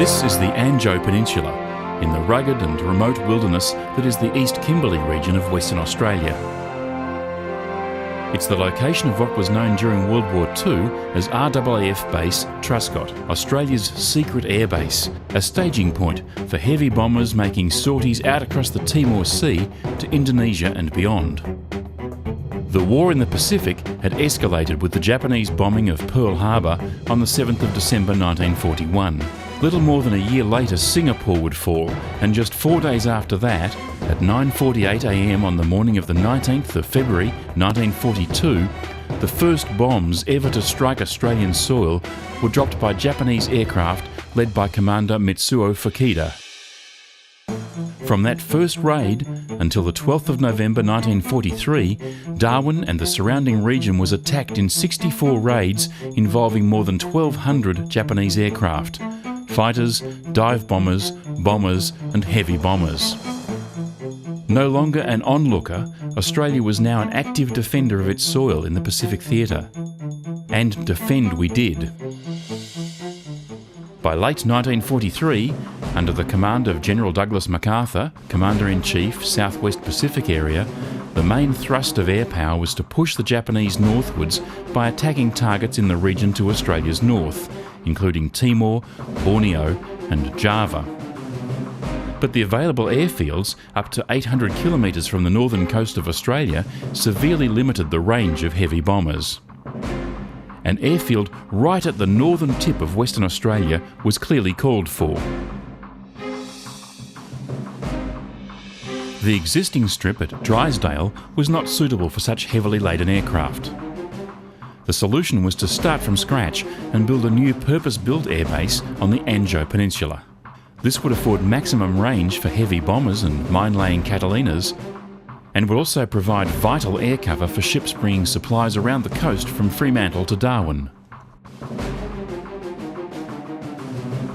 This is the Anjo Peninsula, in the rugged and remote wilderness that is the East Kimberley region of Western Australia. It's the location of what was known during World War II as RAAF Base Truscott, Australia's secret airbase, a staging point for heavy bombers making sorties out across the Timor Sea to Indonesia and beyond. The war in the Pacific had escalated with the Japanese bombing of Pearl Harbor on the 7th of December 1941. Little more than a year later, Singapore would fall, and just 4 days after that, at 9:48 a.m. on the morning of the 19th of February 1942, the first bombs ever to strike Australian soil were dropped by Japanese aircraft led by Commander Mitsuo Fuchida. From that first raid until the 12th of November 1943, Darwin and the surrounding region was attacked in 64 raids involving more than 1,200 Japanese aircraft, fighters, dive bombers, bombers and heavy bombers. No longer an onlooker, Australia was now an active defender of its soil in the Pacific Theatre. And defend we did. By late 1943, under the command of General Douglas MacArthur, Commander-in-Chief, Southwest Pacific Area, the main thrust of air power was to push the Japanese northwards by attacking targets in the region to Australia's north, including Timor, Borneo and Java. But the available airfields, up to 800 kilometres from the northern coast of Australia, severely limited the range of heavy bombers. An airfield right at the northern tip of Western Australia was clearly called for. The existing strip at Drysdale was not suitable for such heavily laden aircraft. The solution was to start from scratch and build a new purpose-built airbase on the Anjo Peninsula. This would afford maximum range for heavy bombers and mine-laying Catalinas, and would also provide vital air cover for ships bringing supplies around the coast from Fremantle to Darwin.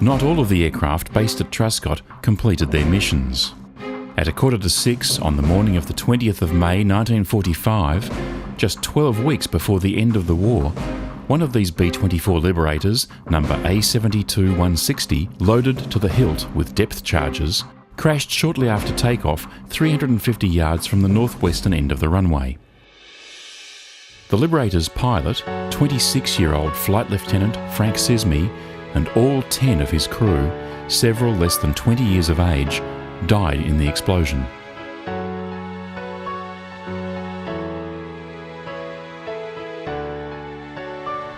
Not all of the aircraft based at Truscott completed their missions. At 5:45 on the morning of the 20th of May 1945, just 12 weeks before the end of the war, one of these B-24 Liberators, number A72-160, loaded to the hilt with depth charges, crashed shortly after takeoff 350 yards from the northwestern end of the runway. The Liberator's pilot, 26-year-old Flight Lieutenant Frank Sesme, and all 10 of his crew, several less than 20 years of age, died in the explosion.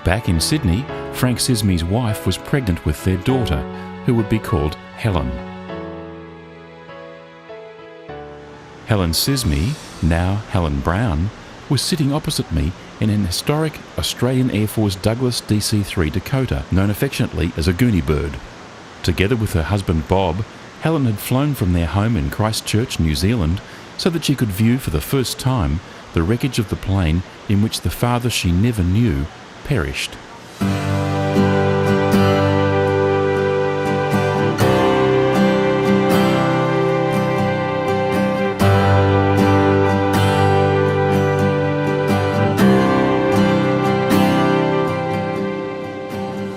Back in Sydney, Frank Sesme's wife was pregnant with their daughter, who would be called Helen. Helen Sesme, now Helen Brown, was sitting opposite me in an historic Australian Air Force Douglas DC-3 Dakota, known affectionately as a Goonie bird. Together with her husband Bob, Helen had flown from their home in Christchurch, New Zealand, so that she could view for the first time the wreckage of the plane in which the father she never knew perished.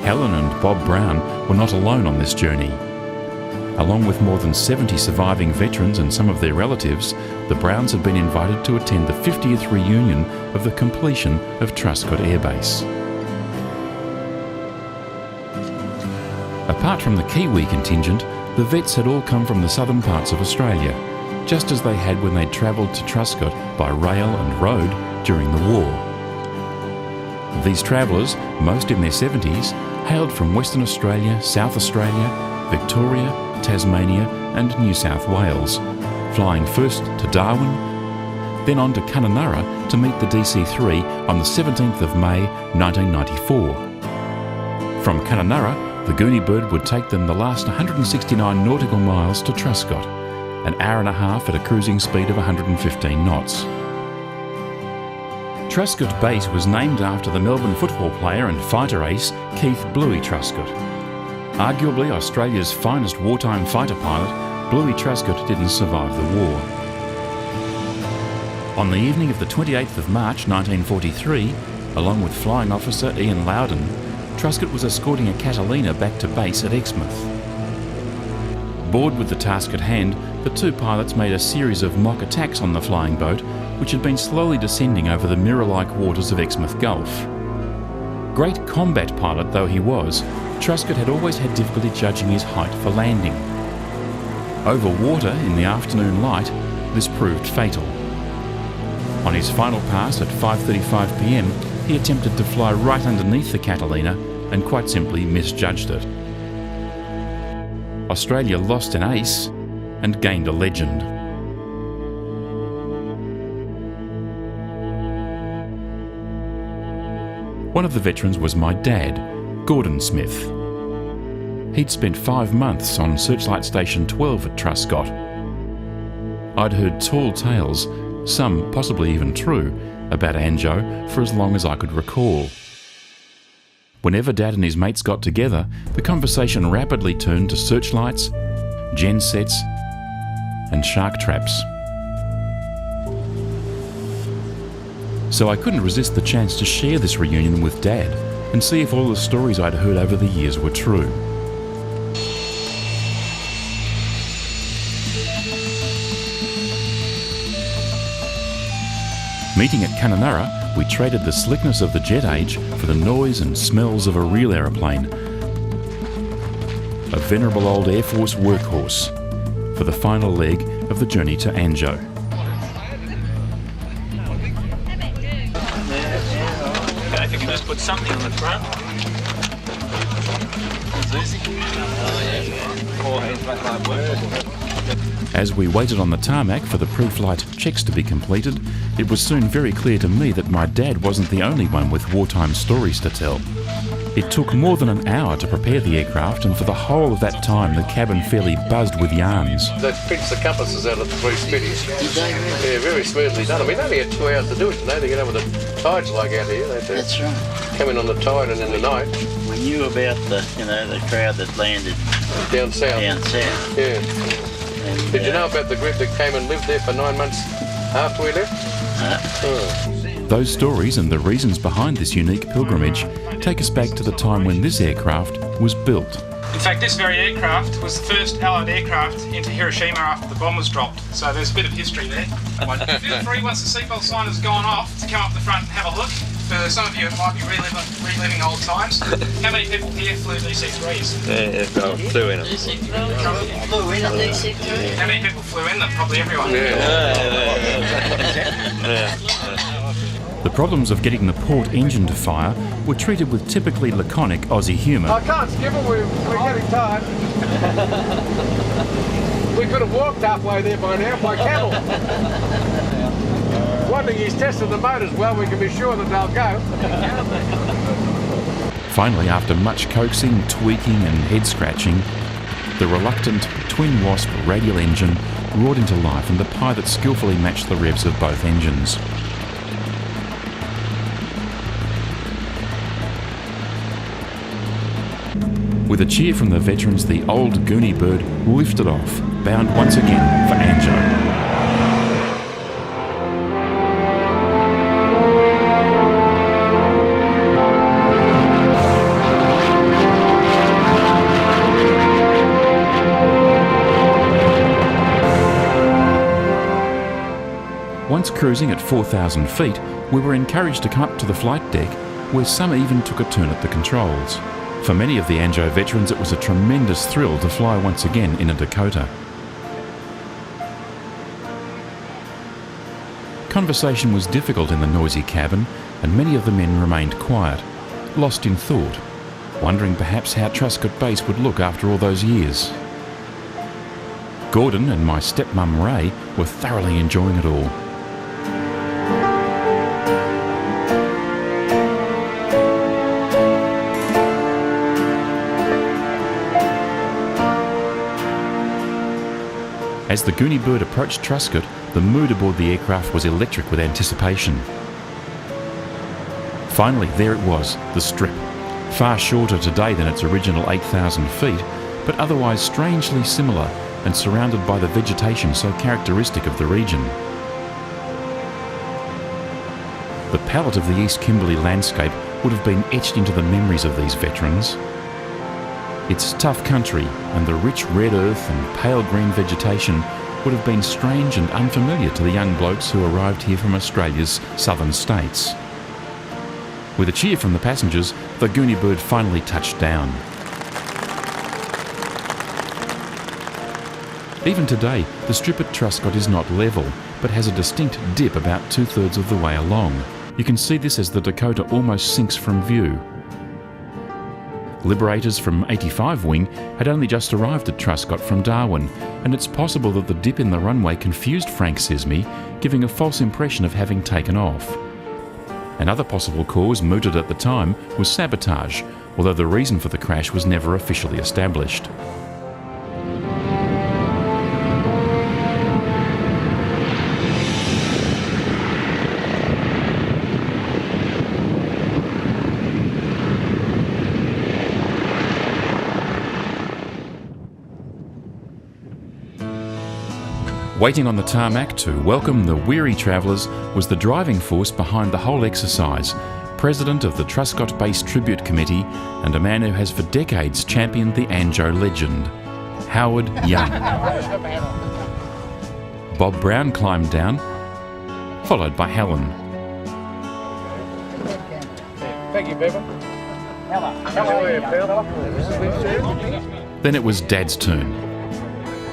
Helen and Bob Brown were not alone on this journey. Along with more than 70 surviving veterans and some of their relatives, the Browns had been invited to attend the 50th reunion of the completion of Truscott Air Base. Apart from the Kiwi contingent, the vets had all come from the southern parts of Australia, just as they had when they travelled to Truscott by rail and road during the war. These travellers, most in their 70s, hailed from Western Australia, South Australia, Victoria, Tasmania and New South Wales, flying first to Darwin, then on to Kununurra to meet the DC-3 on the 17th of May 1994. From Kununurra, the Goonie bird would take them the last 169 nautical miles to Truscott, an hour and a half at a cruising speed of 115 knots. Truscott Base was named after the Melbourne football player and fighter ace Keith Truscott. Arguably Australia's finest wartime fighter pilot, Bluey Truscott didn't survive the war. On the evening of the 28th of March 1943, along with Flying Officer Ian Loudon, Truscott was escorting a Catalina back to base at Exmouth. Bored with the task at hand, the two pilots made a series of mock attacks on the flying boat, which had been slowly descending over the mirror-like waters of Exmouth Gulf. Great combat pilot though he was, Truscott had always had difficulty judging his height for landing. Over water in the afternoon light, this proved fatal. On his final pass at 5:35 p.m, he attempted to fly right underneath the Catalina and quite simply misjudged it. Australia lost an ace and gained a legend. One of the veterans was my dad, Gordon Smith. He'd spent 5 months on Searchlight Station 12 at Truscott. I'd heard tall tales, some possibly even true, about Anjo for as long as I could recall. Whenever Dad and his mates got together, the conversation rapidly turned to searchlights, gensets, and shark traps. So I couldn't resist the chance to share this reunion with Dad and see if all the stories I'd heard over the years were true. Meeting at Kununurra, we traded the slickness of the jet age for the noise and smells of a real aeroplane. A venerable old Air Force workhorse for the final leg of the journey to Anjo. If you can just put something on the front. It's easy. As we waited on the tarmac for the pre-flight checks to be completed, it was soon very clear to me that my dad wasn't the only one with wartime stories to tell. It took more than an hour to prepare the aircraft, and for the whole of that time the cabin fairly buzzed with yarns. They pinched the compasses out of the three spitties. Did they really? Yeah, very smoothly done. I mean, they only had 2 hours to do it, you know, to get over the tides like out here. They That's right. come in on the tide and in the night. We knew about the, the crowd that landed Down south. down south. Yeah. And, Did you know about the group that came and lived there for 9 months after we left? Those stories and the reasons behind this unique pilgrimage take us back to the time when this aircraft was built. In fact, this very aircraft was the first Allied aircraft into Hiroshima after the bomb was dropped. So there's a bit of history there. Feel free, once the seatbelt sign has gone off, to come up the front and have a look. For some of you, it might be reliving old times. How many people here flew DC-3s? Yeah, no, flew in them. Flew in a DC-3? How many people flew in them? Probably everyone. The problems of getting the port engine to fire were treated with typically laconic Aussie humour. I can't skip it, we're getting tired. We could have walked halfway there by now, by camel. One thing, he's tested the motors well, we can be sure that they'll go. Finally, after much coaxing, tweaking and head scratching, the reluctant twin wasp radial engine roared into life, and the pilot skillfully matched the revs of both engines. With a cheer from the veterans, the old Goonie bird lifted off, bound once again for Anjo. Once cruising at 4,000 feet, we were encouraged to come up to the flight deck, where some even took a turn at the controls. For many of the Anjo veterans, it was a tremendous thrill to fly once again in a Dakota. Conversation was difficult in the noisy cabin, and many of the men remained quiet, lost in thought, wondering perhaps how Truscott Base would look after all those years. Gordon and my stepmum Ray were thoroughly enjoying it all. As the Goonie bird approached Truscott, the mood aboard the aircraft was electric with anticipation. Finally, there it was, the strip. Far shorter today than its original 8,000 feet, but otherwise strangely similar and surrounded by the vegetation so characteristic of the region. The palette of the East Kimberley landscape would have been etched into the memories of these veterans. It's tough country, and the rich red earth and pale green vegetation would have been strange and unfamiliar to the young blokes who arrived here from Australia's southern states. With a cheer from the passengers, the Goonie bird finally touched down. Even today, the strip at Truscott is not level, but has a distinct dip about 2/3 of the way along. You can see this as the Dakota almost sinks from view. Liberators from 85 Wing had only just arrived at Truscott from Darwin, and it's possible that the dip in the runway confused Frank Sesme, giving a false impression of having taken off. Another possible cause mooted at the time was sabotage, although the reason for the crash was never officially established. Waiting on the tarmac to welcome the weary travellers was the driving force behind the whole exercise, President of the Truscott-based Tribute Committee and a man who has for decades championed the Anjo legend, Howard Young. Bob Brown climbed down, followed by Helen. Thank you, Bevan. Then it was Dad's turn.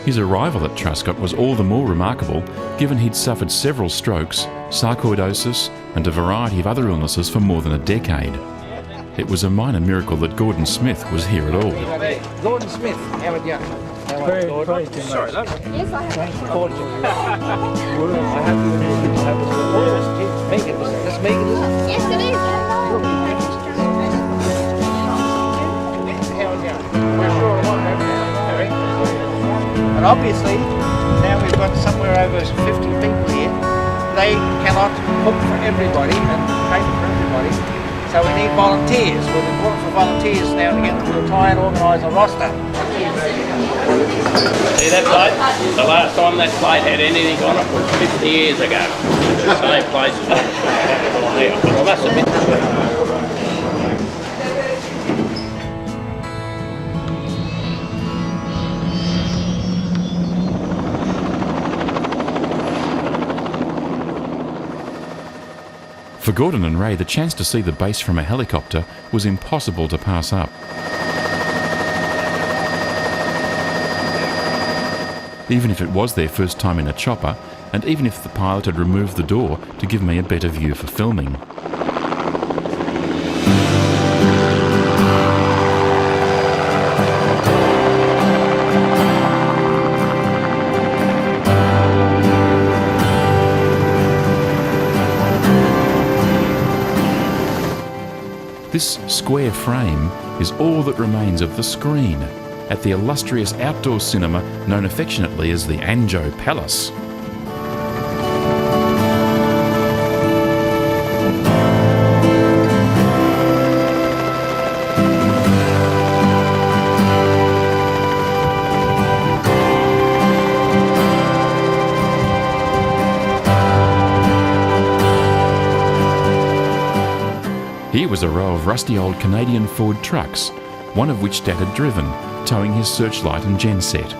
His arrival at Truscott was all the more remarkable given he'd suffered several strokes, sarcoidosis and a variety of other illnesses for more than a decade. It was a minor miracle that Gordon Smith was here at all. Gordon Smith, Howard Young. Very pleased to Sorry, love. Yes, I have. Megan, that's Megan, isn't it? Yes, it is. Howard Young. We're sure a lot of that, Harry. And obviously, now we've got somewhere over 50 people here. They cannot cook for everybody and cater for everybody. So we need volunteers. We're looking for volunteers now to get them to try and organise a roster. See that plate? The last time that plate had anything on it was 50 years ago. The same place as what it's on here. But I must admit, For Gordon and Ray, the chance to see the base from a helicopter was impossible to pass up. Even if it was their first time in a chopper, and even if the pilot had removed the door to give me a better view for filming. This square frame is all that remains of the screen at the illustrious outdoor cinema known affectionately as the Anjo Palace. Here was a row of rusty old Canadian Ford trucks, one of which Dad had driven, towing his Searchlight and genset.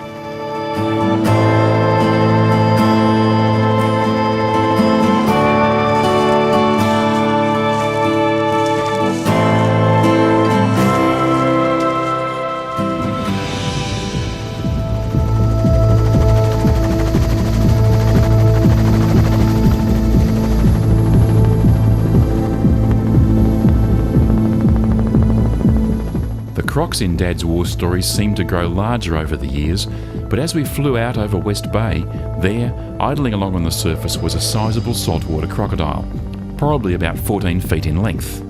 The crocs in Dad's war stories seemed to grow larger over the years, but as we flew out over West Bay, there, idling along on the surface, was a sizable saltwater crocodile, probably about 14 feet in length.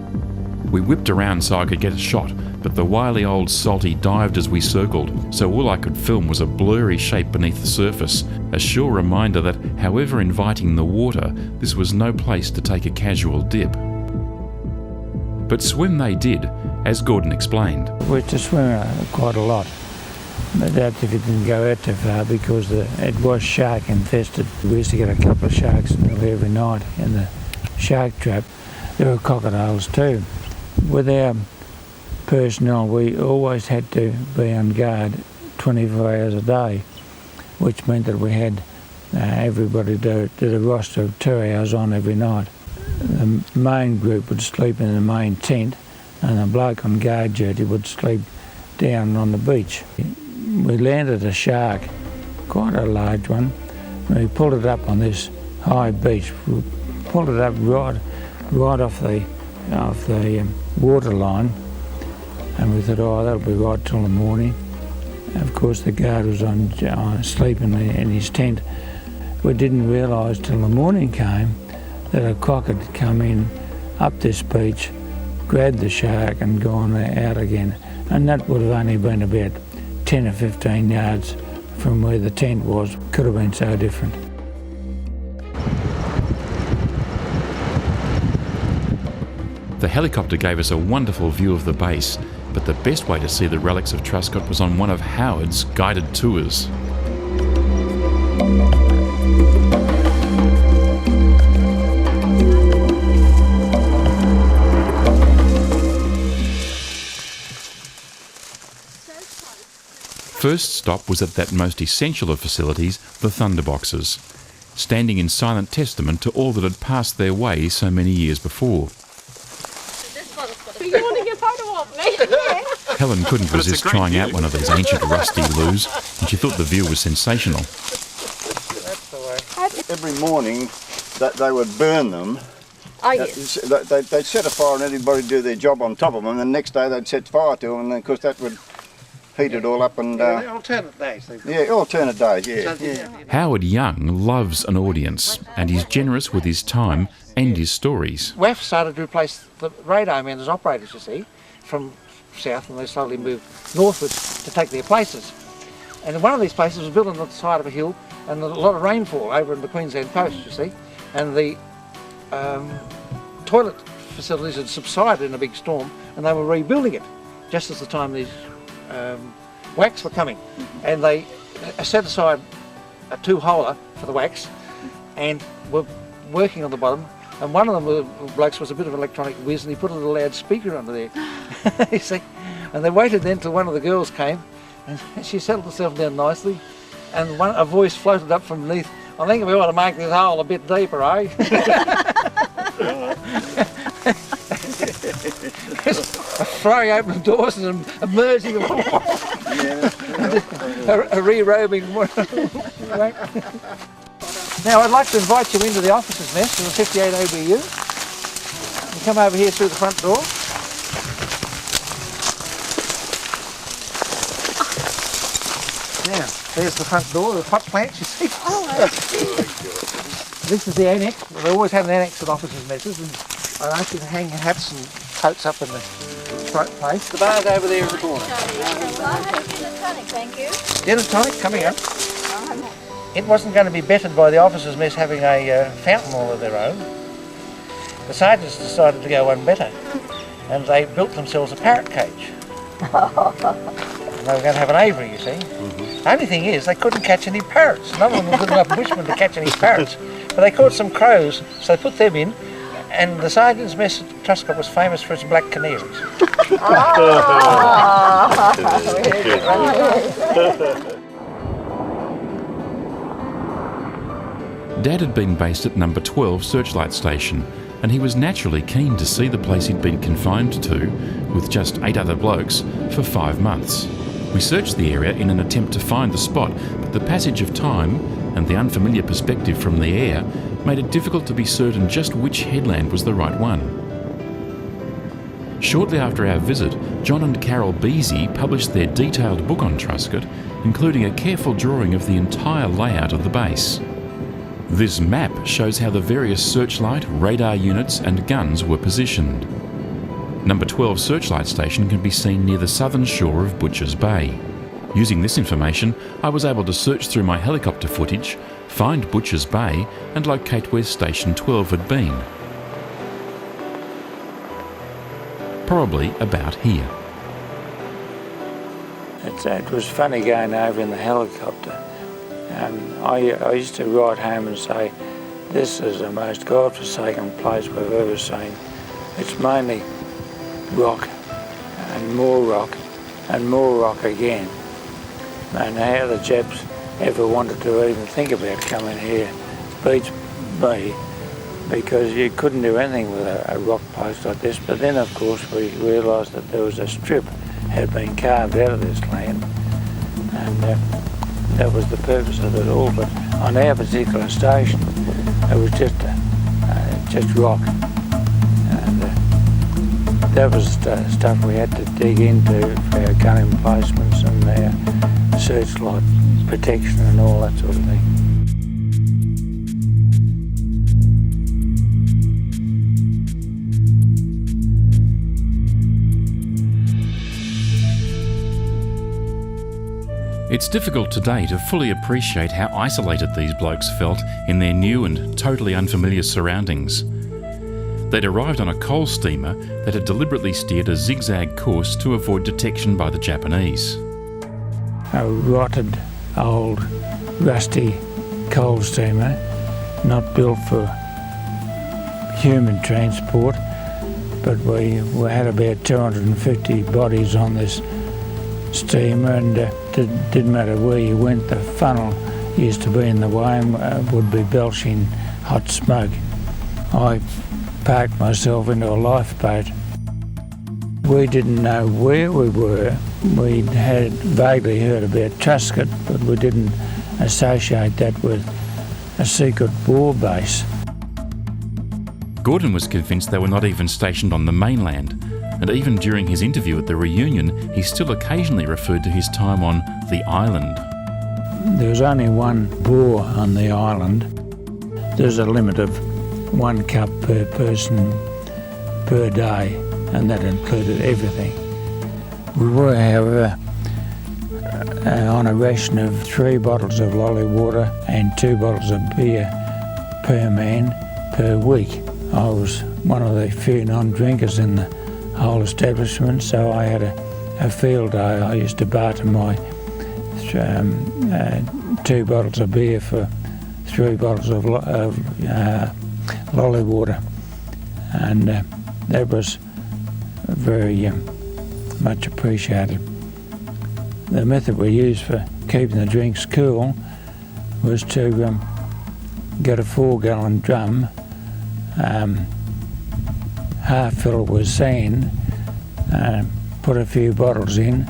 We whipped around so I could get a shot, but the wily old salty dived as we circled, so all I could film was a blurry shape beneath the surface, a sure reminder that, however inviting the water, this was no place to take a casual dip. But swim they did, as Gordon explained. We used to swim quite a lot, but that's if it didn't go out too far because it was shark infested. We used to get a couple of sharks every night in the shark trap. There were crocodiles too. With our personnel, we always had to be on guard 24 hours a day, which meant that we had everybody did a roster of 2 hours on every night. The main group would sleep in the main tent, and the bloke on guard duty would sleep down on the beach. We landed a shark, quite a large one. We pulled it up on this high beach. We pulled it up right off the water line, and we thought, oh, that'll be right till the morning. Of course, the guard was on sleeping in his tent. We didn't realise till the morning came that a cock had come in up this beach, grabbed the shark and gone out again. And that would have only been about 10 or 15 yards from where the tent was. Could have been so different. The helicopter gave us a wonderful view of the base, but the best way to see the relics of Truscott was on one of Howard's guided tours. First stop was at that most essential of facilities, the thunderboxes, standing in silent testament to all that had passed their way so many years before. You want to get photo of me? Helen couldn't resist trying out one of these ancient rusty loos, and she thought the view was sensational. That's the way. Every morning they would burn them. Oh, yes. They'd set a fire and everybody do their job on top of them, and the next day they'd set fire to them, and then, of course, that would heat it all up. And Alternate days. alternate days, yeah. Howard Young loves an audience, and he's generous with his time and his stories. WAF started to replace the radar men as operators, you see, from south, and they slowly moved northwards to take their places. And one of these places was built on the side of a hill, and a lot of rainfall over in the Queensland coast, you see, and the toilet facilities had subsided in a big storm, and they were rebuilding it just as the time these wax were coming. And they set aside a two-holer for the wax and were working on the bottom, and one of them, the blokes, was a bit of an electronic whiz, and he put a little loudspeaker under there. You see, and they waited then till one of the girls came, and she settled herself down nicely, and a voice floated up from beneath, "I think we ought to make this hole a bit deeper, eh?" Throwing open the doors and emerging, a re-robing. Now I'd like to invite you into the officers' mess in the 58 OBU. You come over here through the front door. Now, there's the front door, the pot plant, you see. This is the annex. They always have an annex at officers' messes, and I ask you to hang your hats and coats up in the front place. The bar's over there in the corner. I'll have a gin and tonic, thank you. Gin and tonic coming up. It wasn't going to be bettered by the officers' mess having a fountain all of their own. The sergeants decided to go one better, and they built themselves a parrot cage. And they were going to have an aviary, you see. The only thing is, they couldn't catch any parrots. None of them were good enough bushmen to catch any parrots. But they caught some crows, so they put them in, and the sergeant's mess at Truscott was famous for its black canaries. Dad had been based at number 12 Searchlight Station, and he was naturally keen to see the place he'd been confined to, with just 8 other blokes, for 5 months. We searched the area in an attempt to find the spot, but the passage of time and the unfamiliar perspective from the air made it difficult to be certain just which headland was the right one. Shortly after our visit, John and Carol Beasy published their detailed book on Truscott, including a careful drawing of the entire layout of the base. This map shows how the various searchlight, radar units and guns were positioned. Number 12 Searchlight Station can be seen near the southern shore of Butchers Bay. Using this information, I was able to search through my helicopter footage, find Butchers Bay and locate where Station 12 had been. Probably about here. It was funny going over in the helicopter. I used to write home and say, this is the most godforsaken place we've ever seen. It's mainly rock, and more rock again. And how the chaps ever wanted to even think about coming here beats me, because you couldn't do anything with a rock place like this. But then, of course, we realised that there was a strip had been carved out of this land, and that was the purpose of it all. But on our particular station, it was just rock, and that was stuff we had to dig into for our gun emplacements and our searchlight protection and all that sort of thing. It's difficult today to fully appreciate how isolated these blokes felt in their new and totally unfamiliar surroundings. They'd arrived on a coal steamer that had deliberately steered a zigzag course to avoid detection by the Japanese. A rotted, old, rusty coal steamer, not built for human transport, but we had about 250 bodies on this steamer, and it didn't matter where you went, the funnel used to be in the way and would be belching hot smoke. I parked myself into a lifeboat. We didn't know where we were. We had vaguely heard about Truscott, but we didn't associate that with a secret war base. Gordon was convinced they were not even stationed on the mainland, and even during his interview at the reunion, he still occasionally referred to his time on the island. There was only one Boer on the island. There's a limit of 1 cup per person per day, and that included everything. We were, however, on a ration of 3 bottles of lolly water and 2 bottles of beer per man per week. I was one of the few non-drinkers in the whole establishment, so I had a field day. I used to barter my 2 bottles of beer for 3 bottles of lolly water, and that was very much appreciated. The method we used for keeping the drinks cool was to get a 4-gallon drum, half fill it with sand, put a few bottles in,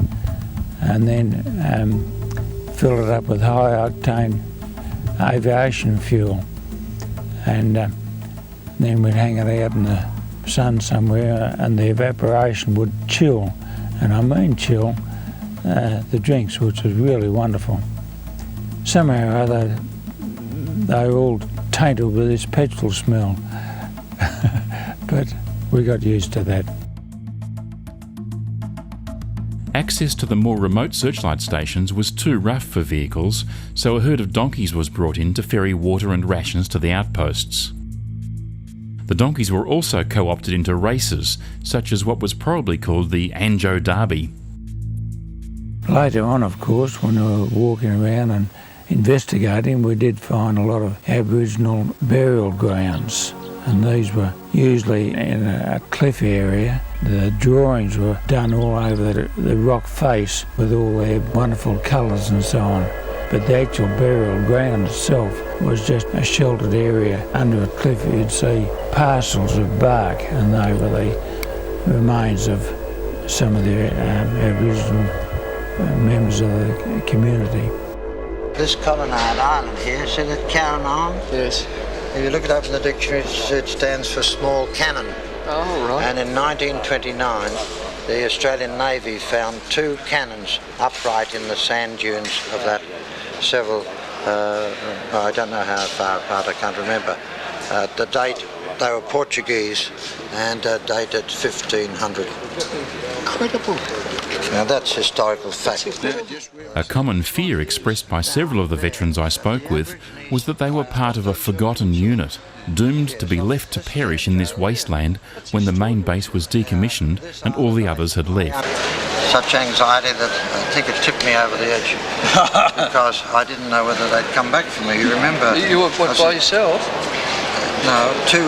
and then fill it up with high octane aviation fuel, and then we'd hang it out in the sun somewhere, and the evaporation would chill, and I mean chill, the drinks, which was really wonderful. Somehow or other they were all tainted with this petrol smell, but we got used to that. Access to the more remote searchlight stations was too rough for vehicles, so a herd of donkeys was brought in to ferry water and rations to the outposts. The donkeys were also co-opted into races, such as what was probably called the Anjo Derby. Later on, of course, when we were walking around and investigating, we did find a lot of Aboriginal burial grounds, and these were usually in a cliff area. The drawings were done all over the rock face with all their wonderful colours and so on. But the actual burial ground itself was just a sheltered area under a cliff. You'd see parcels of bark, and they were the remains of some of the Aboriginal members of the community. This colonnade island here, see that Karen Island? Yes. If you look it up in the dictionary, it stands for small cannon. Oh, right. And in 1929, the Australian Navy found 2 cannons upright in the sand dunes of that. Several, I don't know how far apart, I can't remember. The date, they were Portuguese and dated 1500. Incredible. Now that's historical fact. A common fear expressed by several of the veterans I spoke with was that they were part of a forgotten unit, doomed to be left to perish in this wasteland when the main base was decommissioned and all the others had left. Such anxiety that I think it tipped me over the edge because I didn't know whether they'd come back for me. You remember? You were by yourself? No, two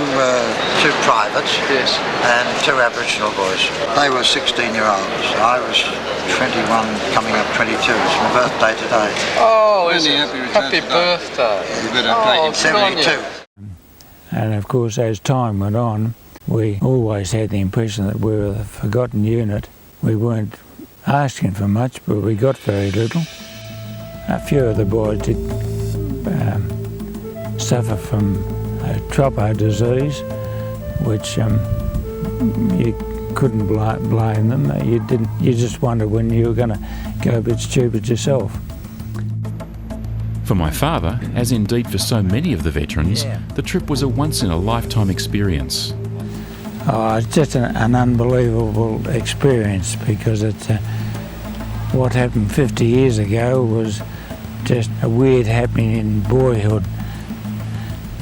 privates. Yes. And two Aboriginal boys. They were 16-year-olds. I was 21, coming up 22. It's my birthday today. Oh, happy birthday. You better take it. 72. And of course, as time went on, we always had the impression that we were the forgotten unit. We weren't asking for much, but we got very little. A few of the boys did suffer from tropo disease, which you couldn't blame them. You just wondered when you were going to go a bit stupid yourself. For my father, as indeed for so many of the veterans, the trip was a once-in-a-lifetime experience. Oh, it's just an unbelievable experience, because it's what happened 50 years ago was just a weird happening in boyhood.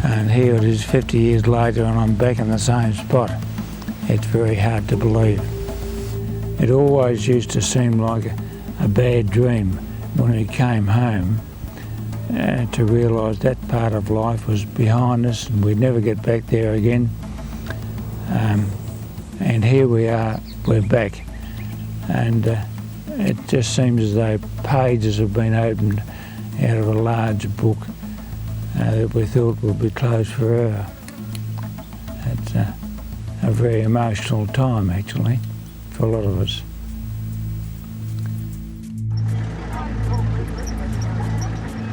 And here it is 50 years later and I'm back in the same spot. It's very hard to believe. It always used to seem like a bad dream when we came home to realise that part of life was behind us and we'd never get back there again. And here we are, we're back. And it just seems as though pages have been opened out of a large book that we thought would be closed forever. It's a very emotional time, actually, for a lot of us.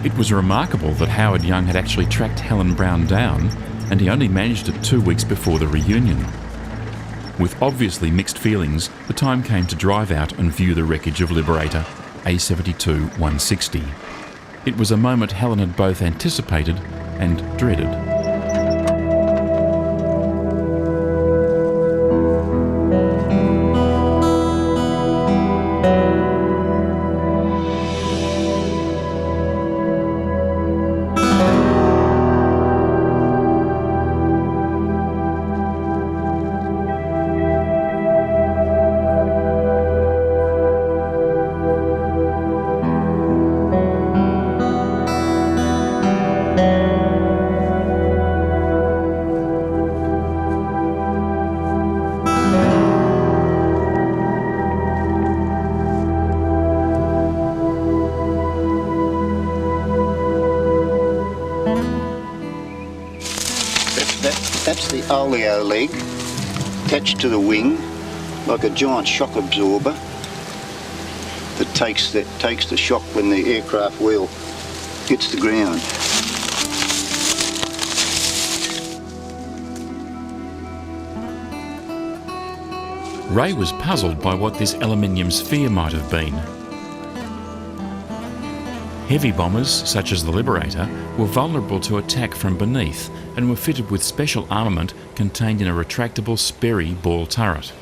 It was remarkable that Howard Young had actually tracked Helen Brown down, and he only managed it 2 weeks before the reunion. With obviously mixed feelings, the time came to drive out and view the wreckage of Liberator A72-160. It was a moment Helen had both anticipated and dreaded. That's the oleo leg attached to the wing, like a giant shock absorber that takes the shock when the aircraft wheel hits the ground. Ray was puzzled by what this aluminium sphere might have been. Heavy bombers, such as the Liberator, were vulnerable to attack from beneath and were fitted with special armament contained in a retractable Sperry ball turret.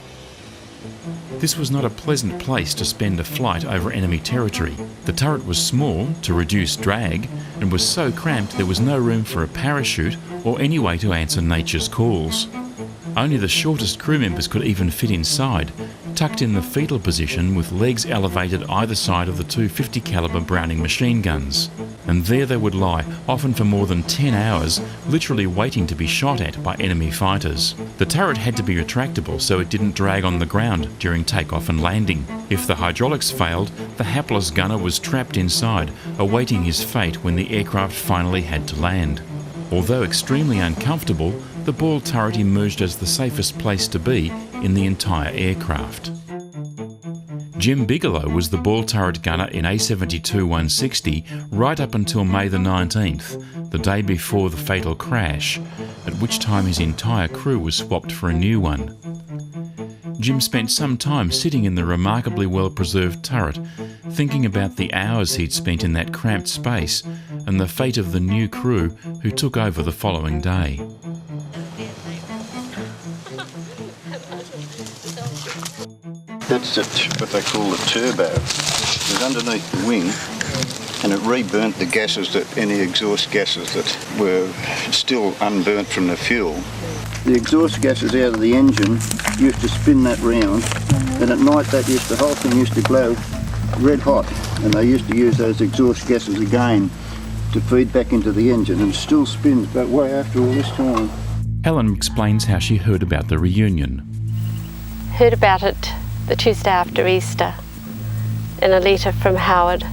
This was not a pleasant place to spend a flight over enemy territory. The turret was small to reduce drag and was so cramped there was no room for a parachute or any way to answer nature's calls. Only the shortest crew members could even fit inside, tucked in the fetal position with legs elevated either side of the two 50 caliber Browning machine guns. And there they would lie, often for more than 10 hours, literally waiting to be shot at by enemy fighters. The turret had to be retractable so it didn't drag on the ground during takeoff and landing. If the hydraulics failed, the hapless gunner was trapped inside, awaiting his fate when the aircraft finally had to land. Although extremely uncomfortable, the ball turret emerged as the safest place to be in the entire aircraft. Jim Bigelow was the ball turret gunner in A72-160 right up until May the 19th, the day before the fatal crash, at which time his entire crew was swapped for a new one. Jim spent some time sitting in the remarkably well-preserved turret, thinking about the hours he'd spent in that cramped space and the fate of the new crew who took over the following day. That's what they call the turbo. It's underneath the wing, and it reburnt the gases, any exhaust gases that were still unburnt from the fuel. The exhaust gases out of the engine used to spin that round, and at night the whole thing used to glow red hot, and they used to use those exhaust gases again to feed back into the engine, and it still spins, but way after all this time. Helen explains how she heard about the reunion. Heard about it the Tuesday after Easter in a letter from Howard.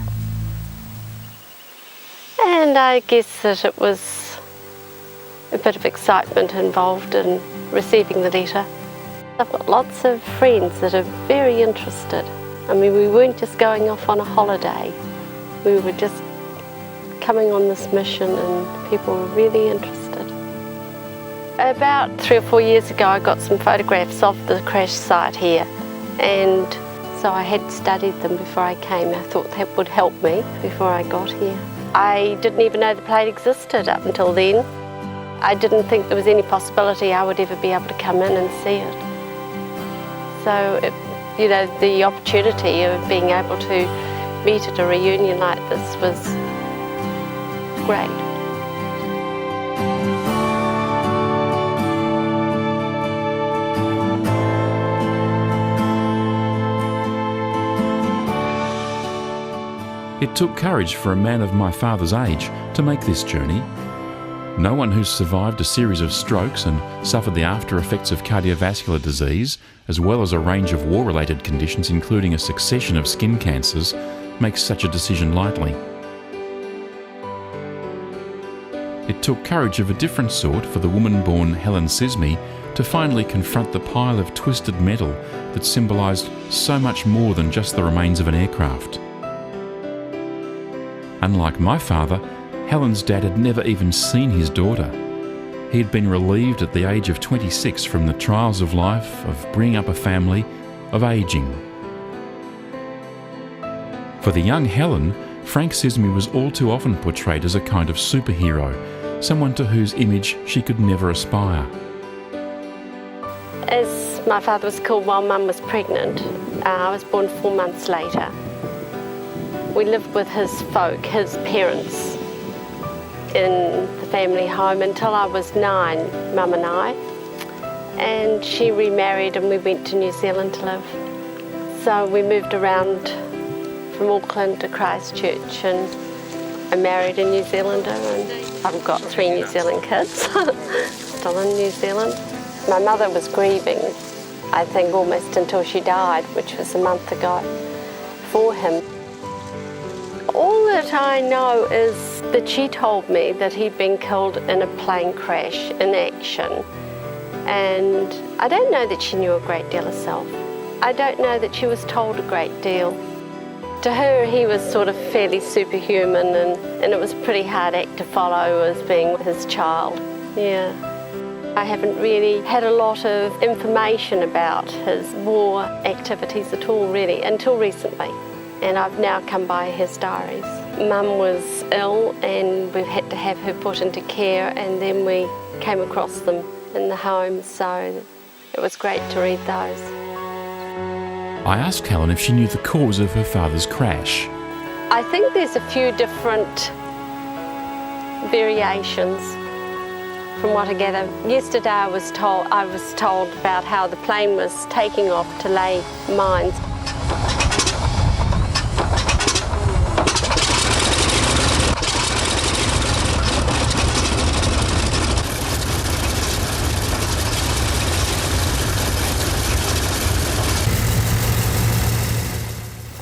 And I guess that it was a bit of excitement involved in receiving the letter. I've got lots of friends that are very interested. I mean, we weren't just going off on a holiday. We were just coming on this mission and people were really interested. About 3 or 4 years ago, I got some photographs of the crash site here, and so I had studied them before I came. I thought that would help me before I got here. I didn't even know the plate existed up until then. I didn't think there was any possibility I would ever be able to come in and see it. So, the opportunity of being able to meet at a reunion like this was great. It took courage for a man of my father's age to make this journey. No one who's survived a series of strokes and suffered the after effects of cardiovascular disease, as well as a range of war-related conditions including a succession of skin cancers, makes such a decision lightly. It took courage of a different sort for the woman-born Helen Sismy to finally confront the pile of twisted metal that symbolised so much more than just the remains of an aircraft. Unlike my father, Helen's dad had never even seen his daughter. He had been relieved at the age of 26 from the trials of life, of bringing up a family, of ageing. For the young Helen, Frank Sismy was all too often portrayed as a kind of superhero, someone to whose image she could never aspire. As my father was killed while Mum was pregnant, I was born 4 months later. We lived with his folk, his parents, in the family home until I was 9, Mum and I. And she remarried and we went to New Zealand to live. So we moved around from Auckland to Christchurch, and I married a New Zealander, and I've got 3 New Zealand kids, still in New Zealand. My mother was grieving, I think, almost until she died, which was a month ago, for him. All that I know is that she told me that he'd been killed in a plane crash in action. And I don't know that she knew a great deal herself. I don't know that she was told a great deal. To her, he was sort of fairly superhuman, and it was a pretty hard act to follow as being his child. Yeah. I haven't really had a lot of information about his war activities at all, really, until recently. And I've now come by his diaries. Mum was ill and we've had to have her put into care, and then we came across them in the home, so it was great to read those. I asked Helen if she knew the cause of her father's crash. I think there's a few different variations from what I gather. Yesterday I was told about how the plane was taking off to lay mines.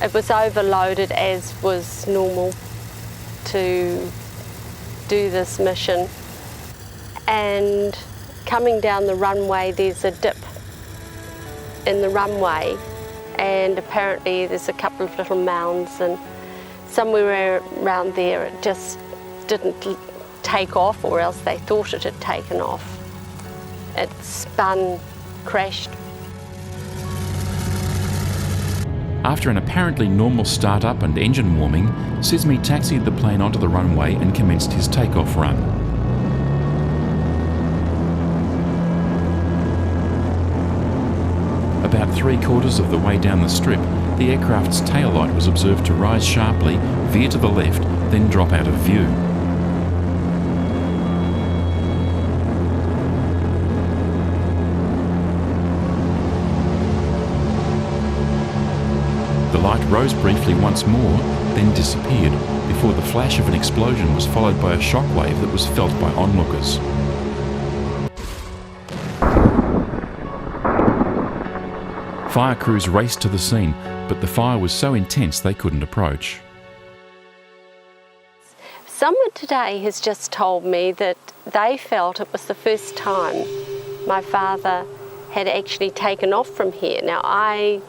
It was overloaded, as was normal, to do this mission. And coming down the runway, there's a dip in the runway, and apparently there's a couple of little mounds, and somewhere around there it just didn't take off, or else they thought it had taken off. It spun, crashed. After an apparently normal start-up and engine warming, Sismy taxied the plane onto the runway and commenced his takeoff run. About 3/4 of the way down the strip, the aircraft's tail light was observed to rise sharply, veer to the left, then drop out of view. The light rose briefly once more, then disappeared, before the flash of an explosion was followed by a shockwave that was felt by onlookers. Fire crews raced to the scene, but the fire was so intense they couldn't approach. Someone today has just told me that they felt it was the first time my father had actually taken off from here. Now, I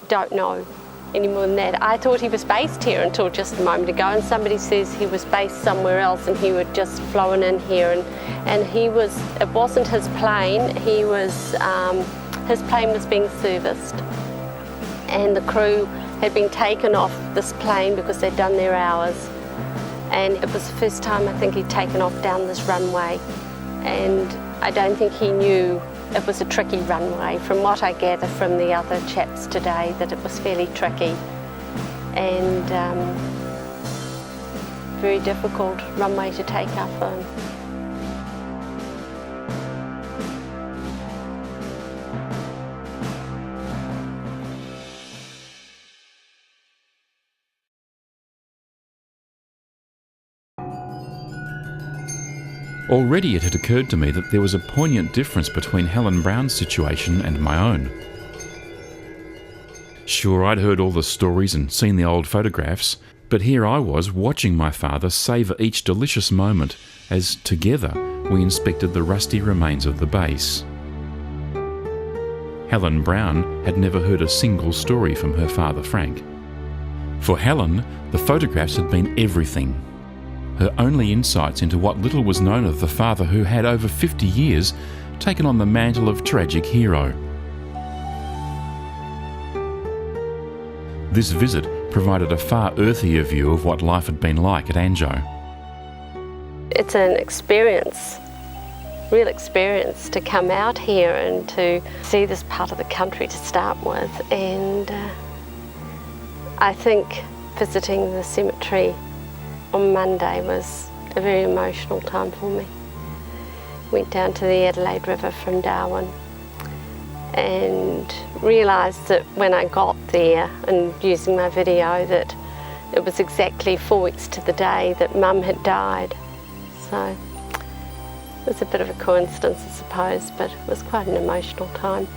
don't know any more than that. I thought he was based here until just a moment ago, and somebody says he was based somewhere else and he would just flown in here, and he was, it wasn't his plane, he was, his plane was being serviced, and the crew had been taken off this plane because they'd done their hours. And it was the first time I think he'd taken off down this runway, and I don't think he knew it was a tricky runway. From what I gather from the other chaps today, that it was fairly tricky and very difficult runway to take off on. Already it had occurred to me that there was a poignant difference between Helen Brown's situation and my own. Sure, I'd heard all the stories and seen the old photographs, but here I was watching my father savour each delicious moment as, together, we inspected the rusty remains of the base. Helen Brown had never heard a single story from her father Frank. For Helen, the photographs had been everything. Her only insights into what little was known of the father who had, over 50 years, taken on the mantle of tragic hero. This visit provided a far earthier view of what life had been like at Anjo. It's an experience, real experience, to come out here and to see this part of the country to start with. And I think visiting the cemetery on Monday was a very emotional time for me. Went down to the Adelaide River from Darwin and realised that when I got there, and using my video, that it was exactly 4 weeks to the day that Mum had died. So it was a bit of a coincidence, I suppose, but it was quite an emotional time.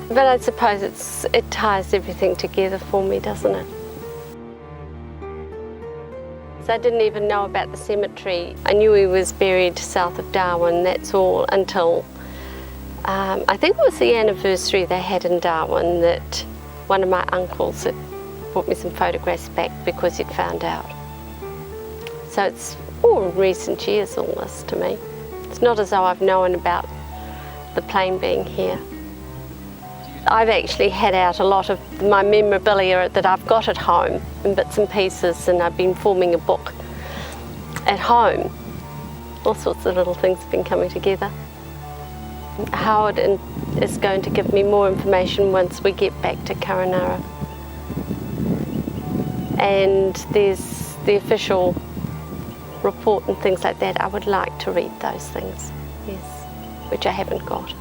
But I suppose it ties everything together for me, doesn't it? I didn't even know about the cemetery. I knew he was buried south of Darwin, that's all, until I think it was the anniversary they had in Darwin that one of my uncles had brought me some photographs back because he'd found out. So it's all recent years, all this to me. It's not as though I've known about the plane being here. I've actually had out a lot of my memorabilia that I've got at home in bits and pieces, and I've been forming a book at home. All sorts of little things have been coming together. Howard is going to give me more information once we get back to Karanara. And there's the official report and things like that. I would like to read those things, yes, which I haven't got.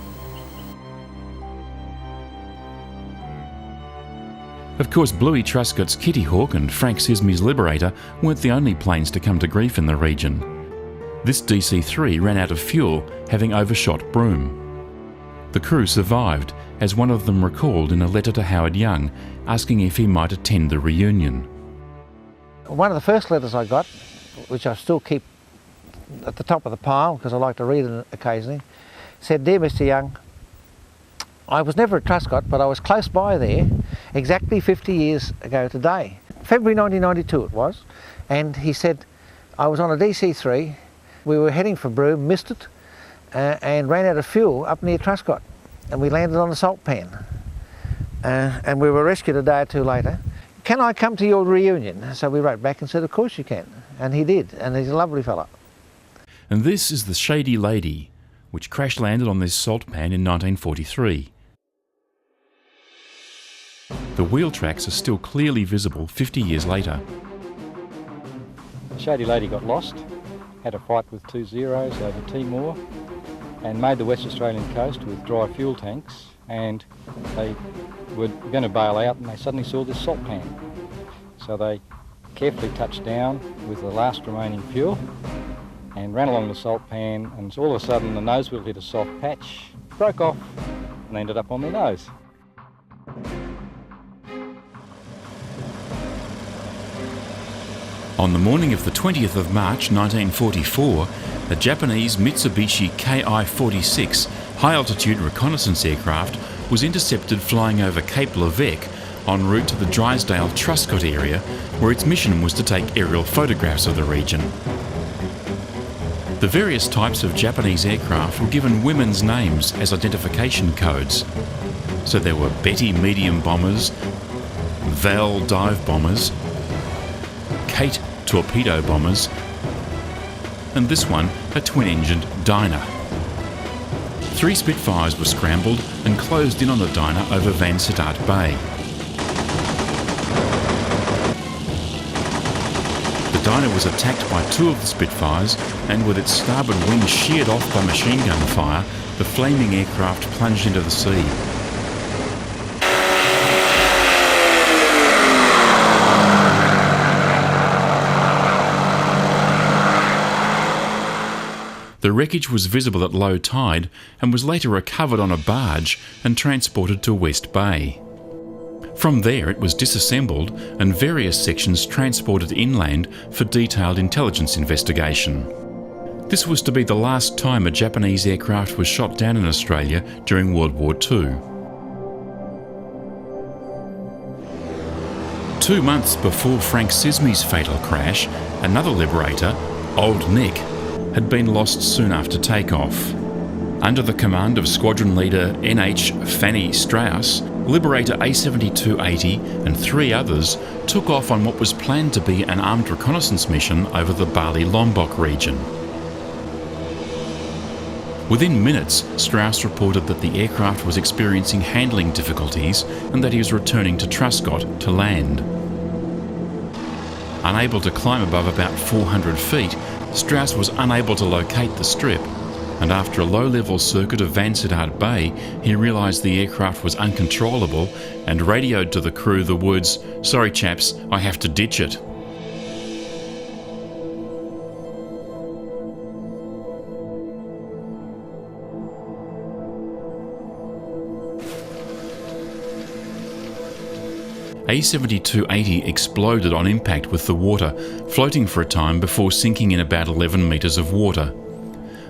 Of course, Bluey Truscott's Kitty Hawk and Frank Sismy's Liberator weren't the only planes to come to grief in the region. This DC-3 ran out of fuel, having overshot Broome. The crew survived, as one of them recalled in a letter to Howard Young, asking if he might attend the reunion. One of the first letters I got, which I still keep at the top of the pile because I like to read it occasionally, said, "Dear Mr. Young, I was never at Truscott, but I was close by there exactly 50 years ago today. February 1992 it was, and he said, I was on a DC-3, we were heading for Broome, missed it, and ran out of fuel up near Truscott, and we landed on the salt pan. And we were rescued a day or two later. Can I come to your reunion?" So we wrote back and said, "Of course you can," and he did, and he's a lovely fella. And this is the Shady Lady, which crash-landed on this salt pan in 1943. The wheel tracks are still clearly visible 50 years later. The Shady Lady got lost, had a fight with 2 Zeros over Timor, and made the West Australian coast with dry fuel tanks, and they were going to bail out and they suddenly saw this salt pan. So they carefully touched down with the last remaining fuel and ran along the salt pan, and all of a sudden the nose wheel hit a soft patch, broke off, and ended up on their nose. On the morning of the 20th of March 1944, a Japanese Mitsubishi Ki-46 high-altitude reconnaissance aircraft was intercepted flying over Cape Levesque en route to the Drysdale-Truscott area, where its mission was to take aerial photographs of the region. The various types of Japanese aircraft were given women's names as identification codes. So there were Betty medium bombers, Val dive bombers, Kate torpedo bombers, and this one a twin-engined Dyna. 3 Spitfires were scrambled and closed in on the Dyna over Vansittart Bay. The Dyna was attacked by 2 of the Spitfires, and with its starboard wing sheared off by machine gun fire, the flaming aircraft plunged into the sea. The wreckage was visible at low tide and was later recovered on a barge and transported to West Bay. From there it was disassembled and various sections transported inland for detailed intelligence investigation. This was to be the last time a Japanese aircraft was shot down in Australia during World War II. 2 months before Frank Sismy's fatal crash, another Liberator, Old Nick, had been lost soon after takeoff. Under the command of Squadron Leader NH Fanny Strauss, Liberator A7280 and 3 others took off on what was planned to be an armed reconnaissance mission over the Bali-Lombok region. Within minutes, Strauss reported that the aircraft was experiencing handling difficulties and that he was returning to Truscott to land. Unable to climb above about 400 feet, Strauss was unable to locate the strip, and after a low-level circuit of Vansittart Bay, he realised the aircraft was uncontrollable and radioed to the crew the words, "Sorry chaps, I have to ditch it." A7280 exploded on impact with the water, floating for a time before sinking in about 11 metres of water.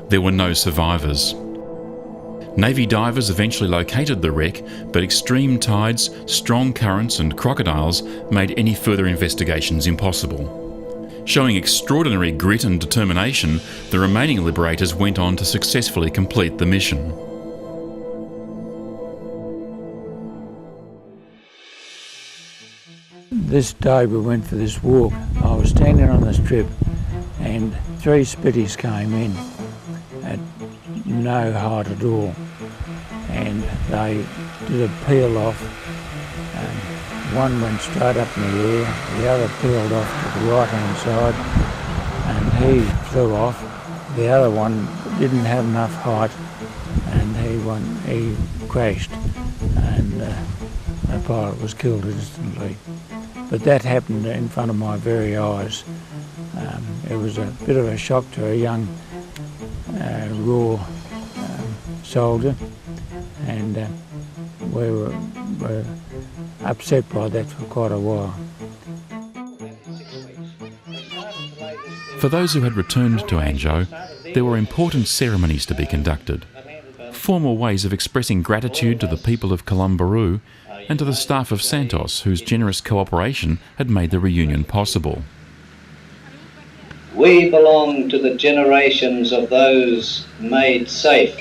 There were no survivors. Navy divers eventually located the wreck, but extreme tides, strong currents and crocodiles made any further investigations impossible. Showing extraordinary grit and determination, the remaining Liberators went on to successfully complete the mission. This day we went for this walk. I was standing on the strip and 3 Spitties came in at no height at all, and they did a peel off. One went straight up in the air, the other peeled off to the right hand side and he flew off. The other one didn't have enough height and he crashed, and the pilot was killed instantly. But that happened in front of my very eyes. It was a bit of a shock to a young raw soldier, and we were upset by that for quite a while. For those who had returned to Anjo, there were important ceremonies to be conducted. Formal ways of expressing gratitude to the people of Corroboree and to the staff of Santos, whose generous cooperation had made the reunion possible. We belong to the generations of those made safe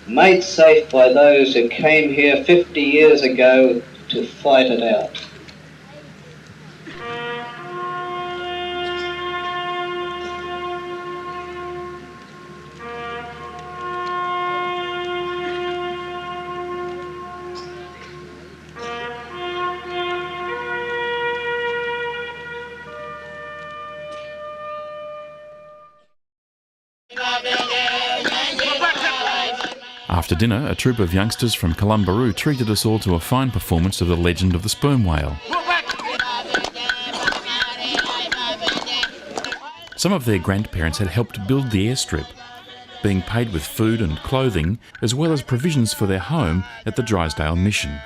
by those who came here 50 years ago to fight it out. After dinner, a troop of youngsters from Corroboree treated us all to a fine performance of the legend of the sperm whale. Some of their grandparents had helped build the airstrip, being paid with food and clothing, as well as provisions for their home at the Drysdale Mission.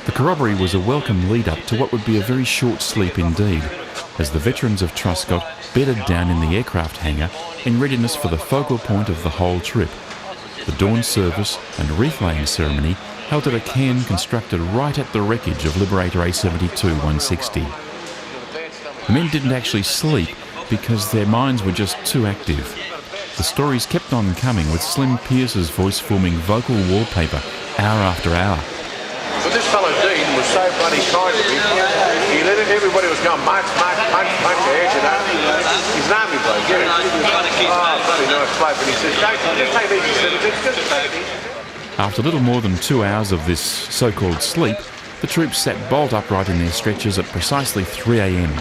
The Corroboree was a welcome lead-up to what would be a very short sleep indeed, as the veterans of Truscott bedded down in the aircraft hangar in readiness for the focal point of the whole trip, the dawn service and wreath-laying ceremony held at a cairn constructed right at the wreckage of Liberator A72-160. The men didn't actually sleep because their minds were just too active. The stories kept on coming, with Slim Pierce's voice forming vocal wallpaper hour after hour. But this fellow Dean was so bloody kind to me. He let it, everybody was going, march ahead, you know. He's an army bloke, you know. Oh, bloody nice bloke. But he says, just take it easy, just take it easy. After little more than 2 hours of this so-called sleep, the troops sat bolt upright in their stretchers at precisely 3 a.m.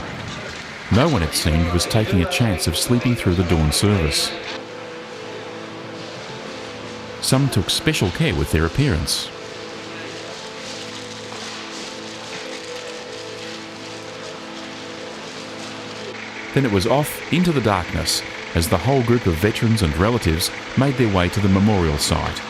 No one, it seemed, was taking a chance of sleeping through the dawn service. Some took special care with their appearance. Then it was off into the darkness as the whole group of veterans and relatives made their way to the memorial site.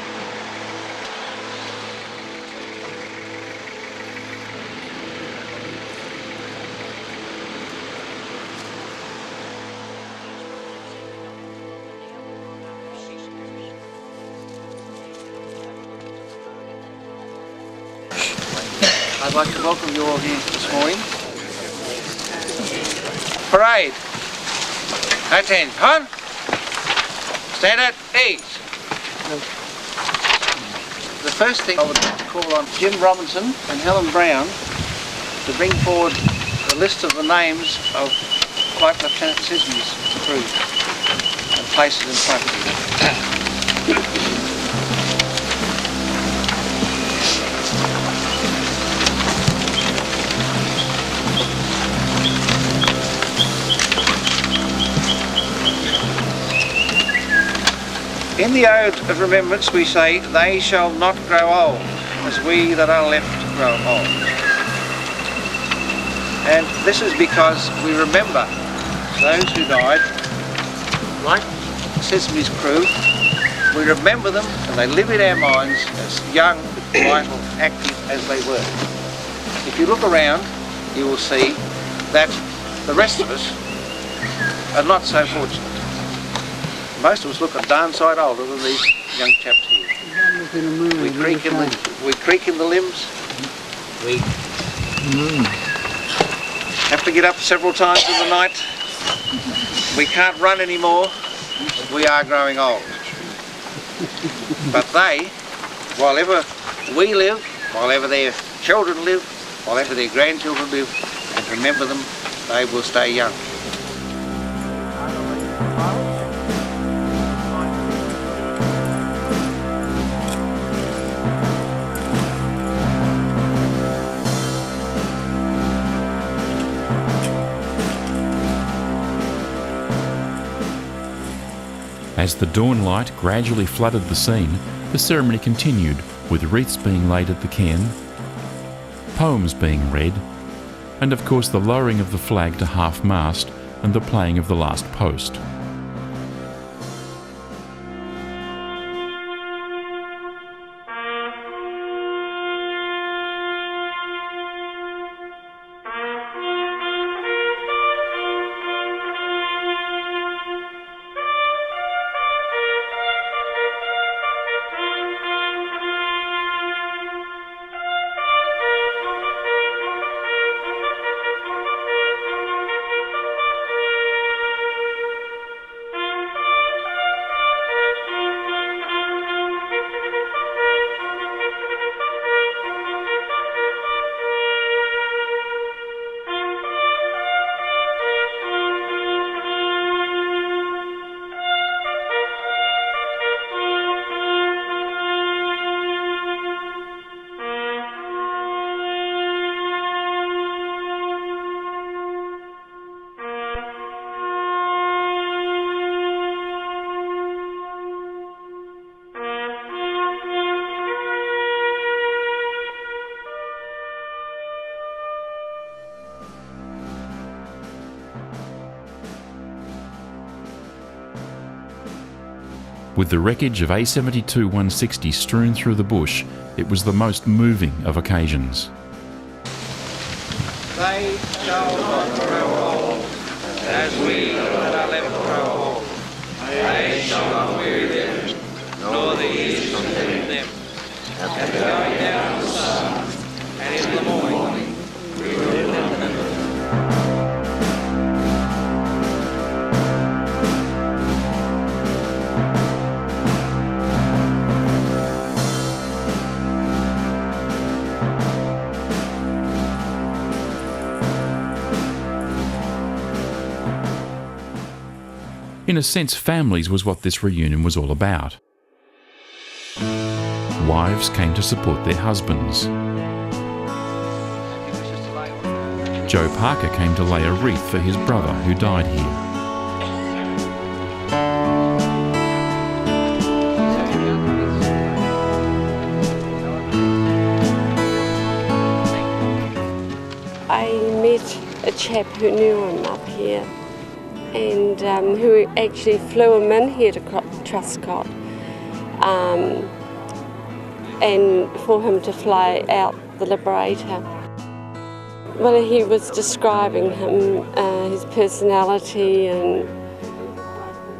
I'd like to welcome you all here this morning. Parade. Attention. Stand at ease. The first thing I would call on Jim Robinson and Helen Brown to bring forward the list of the names of Flight Lieutenant Sisney's crew and place it in front of you. In the Ode of Remembrance we say, they shall not grow old, as we that are left grow old. And this is because we remember those who died, like Sesame's crew. We remember them and they live in our minds as young, vital, active as they were. If you look around, you will see that the rest of us are not so fortunate. Most of us look a darn sight older than these young chaps here. We creak in the limbs. We have to get up several times in the night. We can't run anymore. We are growing old. But they, while ever we live, while ever their children live, while ever their grandchildren live, and remember them, they will stay young. As the dawn light gradually flooded the scene, the ceremony continued, with wreaths being laid at the cairn, poems being read, and of course the lowering of the flag to half-mast and the playing of the last post. With the wreckage of A72-160 strewn through the bush, it was the most moving of occasions. They shall not grow old, as we that are left grow old. They shall not weary them, nor the years consume them. At the going down of the sun, and in the morning, we will remember them. In a sense, families was what this reunion was all about. Wives came to support their husbands. Joe Parker came to lay a wreath for his brother who died here. I met a chap who knew him up here, and who actually flew him in here to Truscott, and for him to fly out the Liberator. Well, he was describing him, his personality and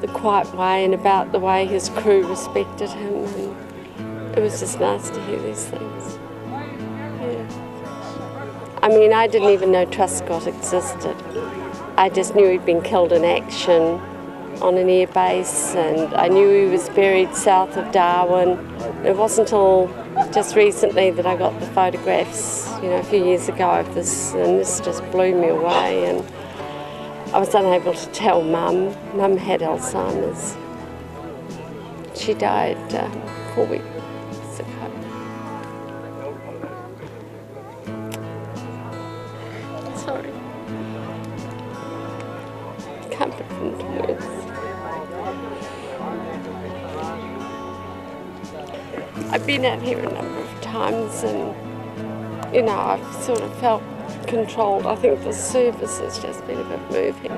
the quiet way, and about the way his crew respected him, and it was just nice to hear these things. Yeah. I mean, I didn't even know Truscott existed. I just knew he'd been killed in action on an airbase, and I knew he was buried south of Darwin. It wasn't until just recently that I got the photographs, a few years ago of this, and this just blew me away, and I was unable to tell Mum. Mum had Alzheimer's. She died 4 weeks ago. Sorry. Can't put it into words. I've been out here a number of times, and I've sort of felt controlled. I think the service has just been a bit moving.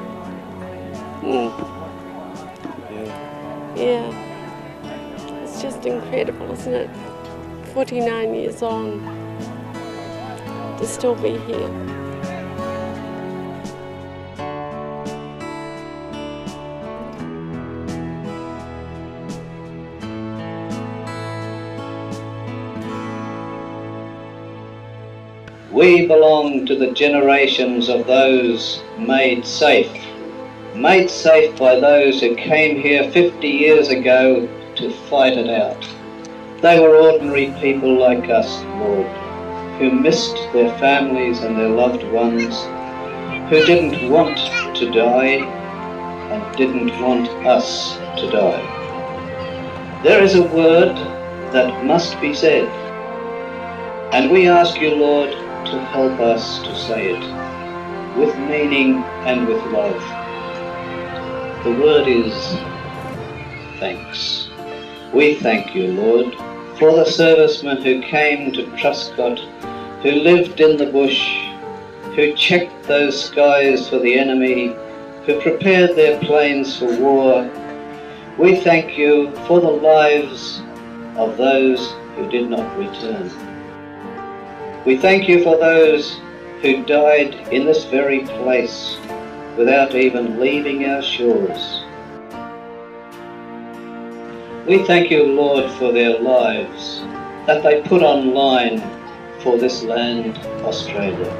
Yeah. It's just incredible, isn't it? 49 years on, to still be here. We belong to the generations of those made safe by those who came here 50 years ago to fight it out. They were ordinary people like us, Lord, who missed their families and their loved ones, who didn't want to die and didn't want us to die. There is a word that must be said, and we ask you, Lord, to help us to say it with meaning and with love. The word is thanks. We thank you, Lord, for the servicemen who came to Truscott, who lived in the bush, who checked those skies for the enemy, who prepared their planes for war. We thank you for the lives of those who did not return. We thank you for those who died in this very place without even leaving our shores. We thank you, Lord, for their lives that they put online for this land, Australia.